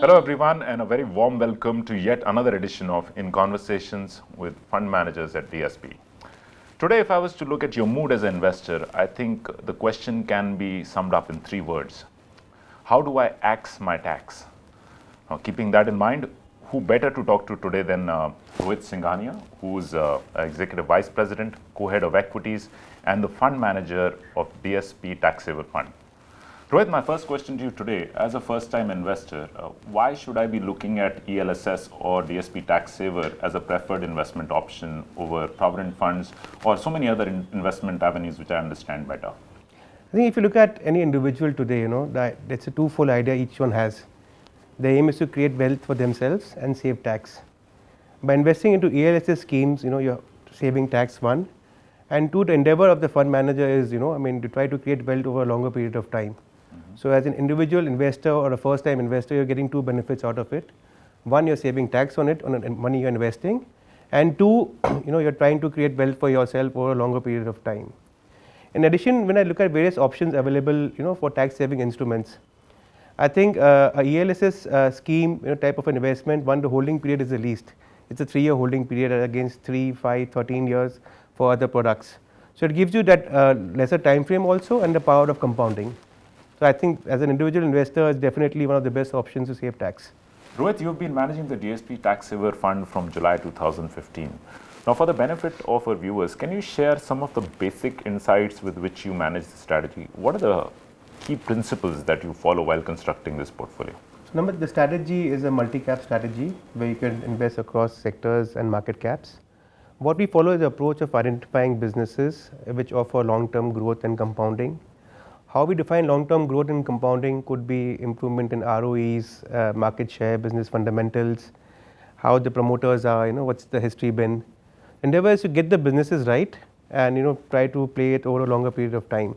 Hello everyone, and a very warm welcome to yet another edition of In Conversations with Fund Managers at DSP. Today, if I was to look at your mood as an investor, I think the question can be summed up in 3 words. How do I axe my tax? Now, keeping that in mind, who better to talk to today than Rohit Singhania, who's Executive Vice President, Co-Head of Equities, and the Fund Manager of DSP Tax Saver Fund. Rohit, my first question to you today, as a first-time investor, why should I be looking at ELSS or DSP Tax Saver as a preferred investment option over provident funds or so many other investment avenues which I understand better? I think if you look at any individual today, that it's a twofold idea each one has. The aim is to create wealth for themselves and save tax. By investing into ELSS schemes, you're saving tax, one, and two, the endeavor of the fund manager is, to try to create wealth over a longer period of time. So as an individual investor or a first-time investor, you're getting 2 benefits out of it. One, you're saving tax on it, on the money you're investing, and two, you're trying to create wealth for yourself over a longer period of time. In addition, when I look at various options available, for tax-saving instruments, I think a ELSS scheme, type of an investment, one, the holding period is the least. It's a 3-year holding period against 3, 5, 13 years for other products. So it gives you that lesser time frame also and the power of compounding. So I think as an individual investor, it's definitely one of the best options to save tax. Rohit, you've been managing the DSP Tax Saver Fund from July 2015. Now, for the benefit of our viewers, can you share some of the basic insights with which you manage the strategy? What are the key principles that you follow while constructing this portfolio? So number, the strategy is a multi-cap strategy where you can invest across sectors and market caps. What we follow is the approach of identifying businesses which offer long-term growth and compounding. How we define long-term growth and compounding could be improvement in ROEs, market share, business fundamentals, how the promoters are, what's the history been. Endeavor is to get the businesses right and try to play it over a longer period of time.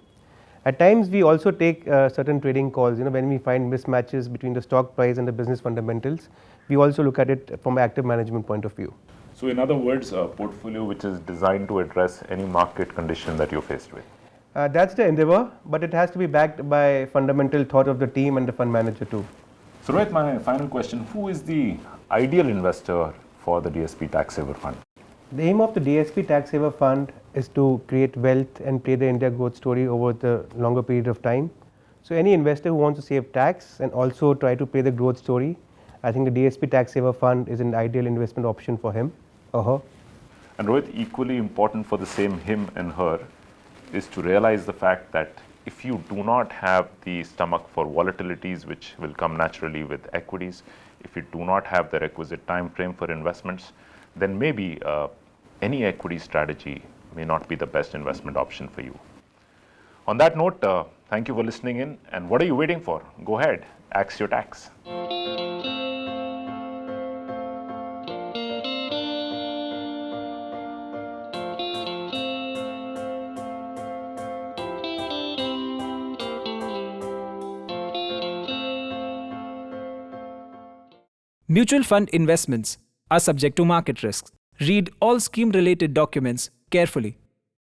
At times we also take certain trading calls, when we find mismatches between the stock price and the business fundamentals, we also look at it from an active management point of view. So in other words, a portfolio which is designed to address any market condition that you're faced with. That's the endeavor, but it has to be backed by fundamental thought of the team and the fund manager too. So Rohit, my final question, who is the ideal investor for the DSP Tax Saver Fund? The aim of the DSP Tax Saver Fund is to create wealth and play the India growth story over the longer period of time. So any investor who wants to save tax and also try to play the growth story, I think the DSP Tax Saver Fund is an ideal investment option for him or her. And Rohit, equally important for the same him and her is to realize the fact that if you do not have the stomach for volatilities which will come naturally with equities, if you do not have the requisite time frame for investments, then maybe any equity strategy may not be the best investment option for you. On that note, thank you for listening in, and what are you waiting for? Go ahead, axe your tax. Mutual fund investments are subject to market risks. Read all scheme-related documents carefully.